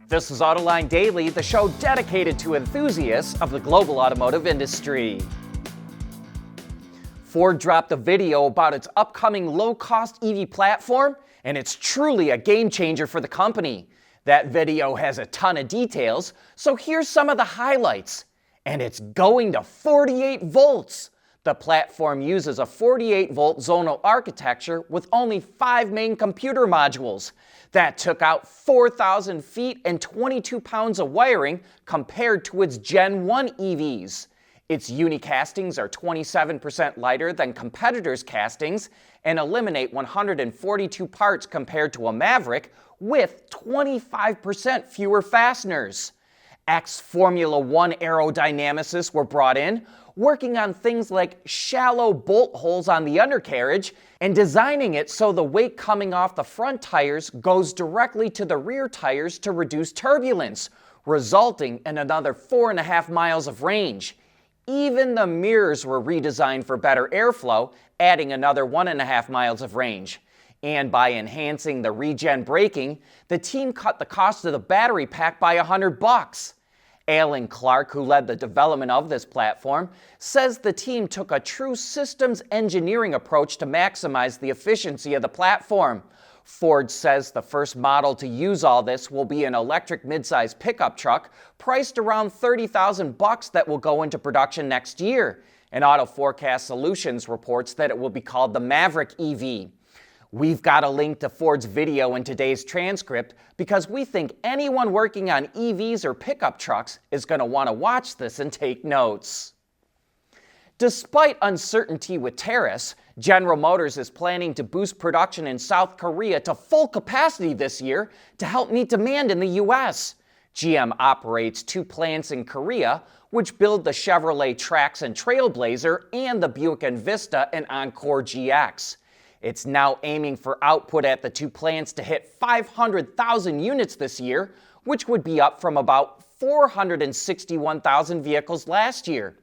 This is Autoline Daily, the show dedicated to enthusiasts of the global automotive industry. Ford dropped a video about its upcoming low-cost EV platform, and it's truly a game changer for the company. That video has a ton of details, so here's some of the highlights. And it's going to 48 volts. The platform uses a 48-volt zonal architecture with only 5 main computer modules. That took out 4,000 feet and 22 pounds of wiring compared to its Gen 1 EVs. Its unicastings are 27% lighter than competitors' castings and eliminate 142 parts compared to a Maverick with 25% fewer fasteners. Ex-Formula One aerodynamicists were brought in, working on things like shallow bolt holes on the undercarriage and designing it so the weight coming off the front tires goes directly to the rear tires to reduce turbulence, resulting in another 4.5 miles of range. Even the mirrors were redesigned for better airflow, adding another 1.5 miles of range. And by enhancing the regen braking, the team cut the cost of the battery pack by $100. Alan Clark, who led the development of this platform, says the team took a true systems engineering approach to maximize the efficiency of the platform. Ford says the first model to use all this will be an electric midsize pickup truck priced around $30,000 that will go into production next year. And Auto Forecast Solutions reports that it will be called the Maverick EV. We've got a link to Ford's video in today's transcript because we think anyone working on EVs or pickup trucks is going to want to watch this and take notes. Despite uncertainty with tariffs, General Motors is planning to boost production in South Korea to full capacity this year to help meet demand in the U.S. GM operates 2 plants in Korea, which build the Chevrolet Trax and Trailblazer and the Buick Envista and Encore GX. It's now aiming for output at the 2 plants to hit 500,000 units this year, which would be up from about 461,000 vehicles last year.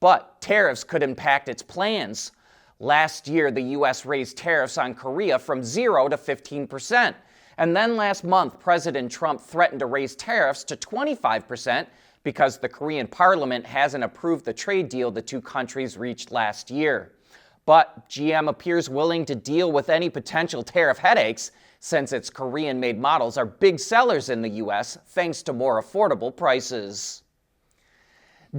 But tariffs could impact its plans. Last year, the U.S. raised tariffs on Korea from 0 to 15%. And then last month, President Trump threatened to raise tariffs to 25% because the Korean parliament hasn't approved the trade deal the 2 countries reached last year. But GM appears willing to deal with any potential tariff headaches since its Korean-made models are big sellers in the U.S. thanks to more affordable prices.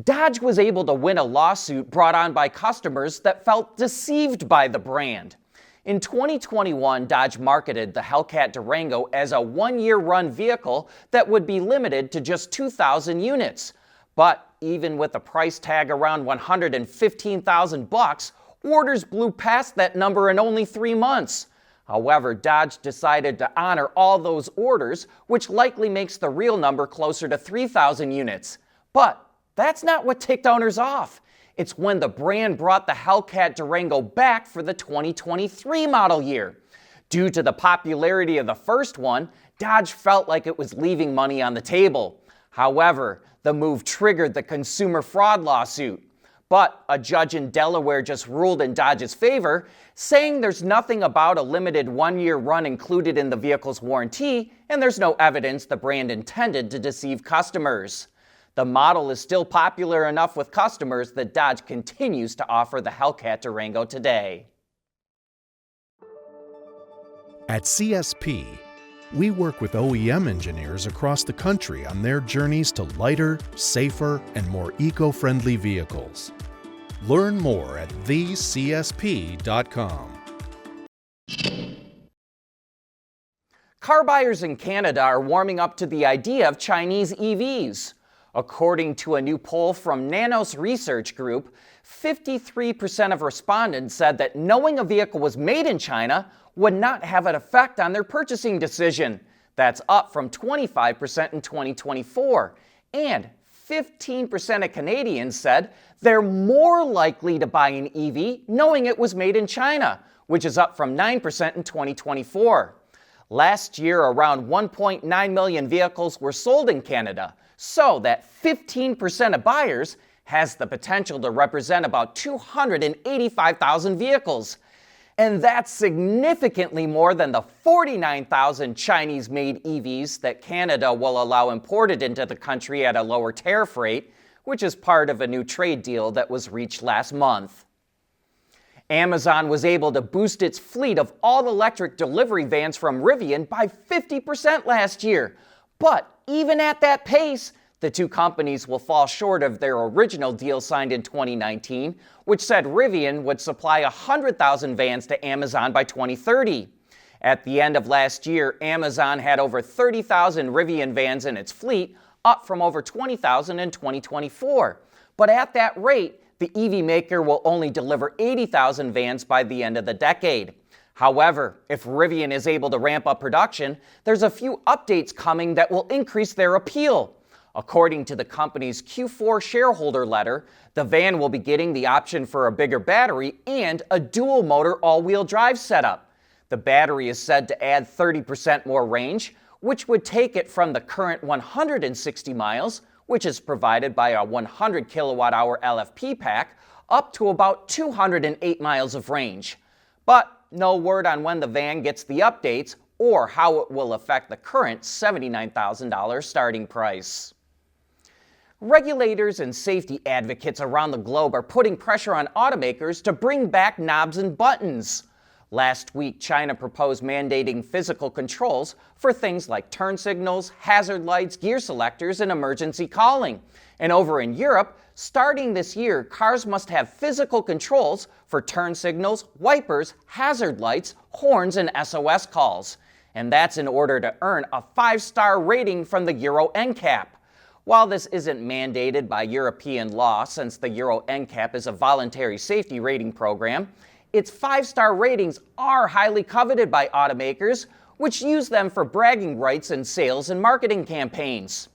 Dodge was able to win a lawsuit brought on by customers that felt deceived by the brand. In 2021, Dodge marketed the Hellcat Durango as a 1-year run vehicle that would be limited to just 2,000 units. But even with a price tag around $115,000, orders blew past that number in only 3 months. However, Dodge decided to honor all those orders, which likely makes the real number closer to 3,000 units. But that's not what ticked owners off. It's when the brand brought the Hellcat Durango back for the 2023 model year. Due to the popularity of the first one, Dodge felt like it was leaving money on the table. However, the move triggered the consumer fraud lawsuit. But a judge in Delaware just ruled in Dodge's favor, saying there's nothing about a limited 1-year run included in the vehicle's warranty, and there's no evidence the brand intended to deceive customers. The model is still popular enough with customers that Dodge continues to offer the Hellcat Durango today. At CSP, we work with OEM engineers across the country on their journeys to lighter, safer, and more eco-friendly vehicles. Learn more at thecsp.com. Car buyers in Canada are warming up to the idea of Chinese EVs. According to a new poll from Nanos Research Group, 53% of respondents said that knowing a vehicle was made in China would not have an effect on their purchasing decision. That's up from 25% in 2024. And 15% of Canadians said they're more likely to buy an EV knowing it was made in China, which is up from 9% in 2024. Last year, around 1.9 million vehicles were sold in Canada, so that 15% of buyers has the potential to represent about 285,000 vehicles. And that's significantly more than the 49,000 Chinese-made EVs that Canada will allow imported into the country at a lower tariff rate, which is part of a new trade deal that was reached last month. Amazon was able to boost its fleet of all-electric delivery vans from Rivian by 50% last year. But even at that pace, the two companies will fall short of their original deal signed in 2019, which said Rivian would supply 100,000 vans to Amazon by 2030. At the end of last year, Amazon had over 30,000 Rivian vans in its fleet, up from over 20,000 in 2024. But at that rate, the EV maker will only deliver 80,000 vans by the end of the decade. However, if Rivian is able to ramp up production, there's a few updates coming that will increase their appeal. According to the company's Q4 shareholder letter, the van will be getting the option for a bigger battery and a dual-motor all-wheel drive setup. The battery is said to add 30% more range, which would take it from the current 160 miles, which is provided by a 100 kilowatt-hour LFP pack, up to about 208 miles of range. But no word on when the van gets the updates or how it will affect the current $79,000 starting price. Regulators and safety advocates around the globe are putting pressure on automakers to bring back knobs and buttons. Last week, China proposed mandating physical controls for things like turn signals, hazard lights, gear selectors, and emergency calling. And over in Europe, starting this year, cars must have physical controls for turn signals, wipers, hazard lights, horns, and SOS calls. And that's in order to earn a 5-star rating from the EuroNCAP. While this isn't mandated by European law, since the EuroNCAP is a voluntary safety rating program, its 5-star ratings are highly coveted by automakers, which use them for bragging rights in sales and marketing campaigns.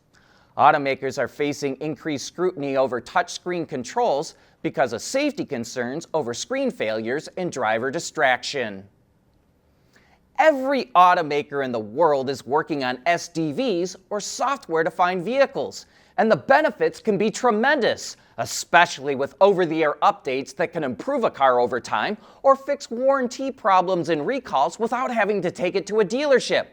Automakers are facing increased scrutiny over touchscreen controls because of safety concerns over screen failures and driver distraction. Every automaker in the world is working on SDVs, or software-defined vehicles, and the benefits can be tremendous, especially with over-the-air updates that can improve a car over time or fix warranty problems and recalls without having to take it to a dealership.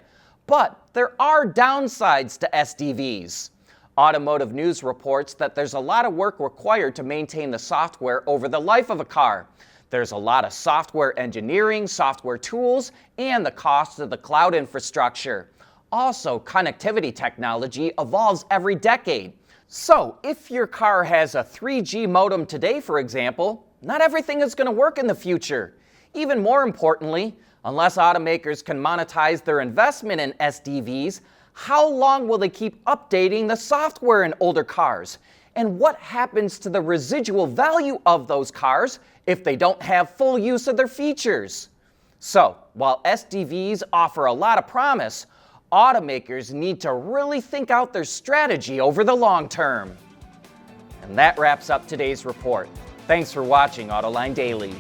But there are downsides to SDVs. Automotive News reports that there's a lot of work required to maintain the software over the life of a car. There's a lot of software engineering, software tools, and the cost of the cloud infrastructure. Also, connectivity technology evolves every decade. So, if your car has a 3G modem today, for example, not everything is going to work in the future. Even more importantly, unless automakers can monetize their investment in SDVs, how long will they keep updating the software in older cars? And what happens to the residual value of those cars if they don't have full use of their features? So, while SDVs offer a lot of promise, automakers need to really think out their strategy over the long term. And that wraps up today's report. Thanks for watching Autoline Daily.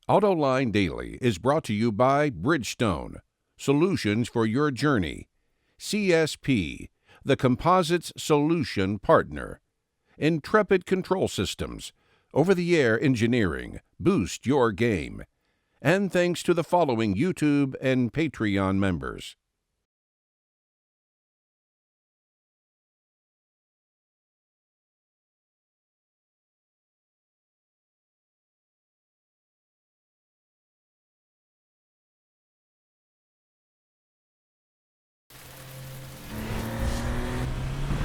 Autoline Daily is brought to you by Bridgestone, solutions for your journey. CSP, the composites solution partner. Intrepid Control Systems, over-the-air engineering, boost your game. And thanks to the following YouTube and Patreon members.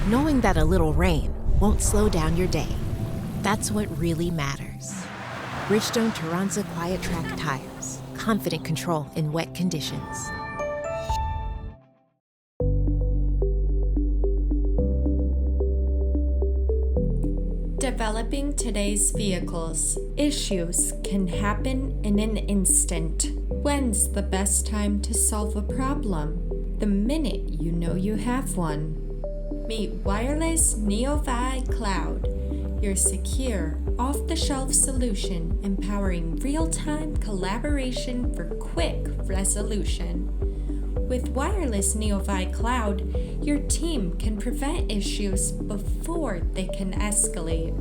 Knowing that a little rain won't slow down your day, that's what really matters. Bridgestone Turanza Quiet Track tires, confident control in wet conditions. Developing today's vehicles. Issues can happen in an instant. When's the best time to solve a problem? The minute you know you have one. Meet Wireless NeoVi Cloud, your secure, off-the-shelf solution empowering real-time collaboration for quick resolution. With Wireless NeoVi Cloud, Your team can prevent issues before they can escalate.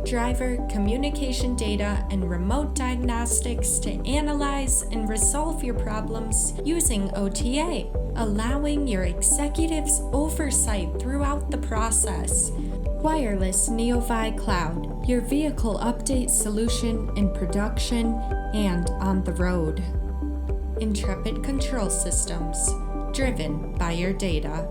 Driver communication data and remote diagnostics to analyze and resolve your problems using OTA, allowing your executives oversight throughout the process. Wireless NeoVi Cloud, your vehicle update solution in production and on the road. Intrepid Control Systems, driven by your data.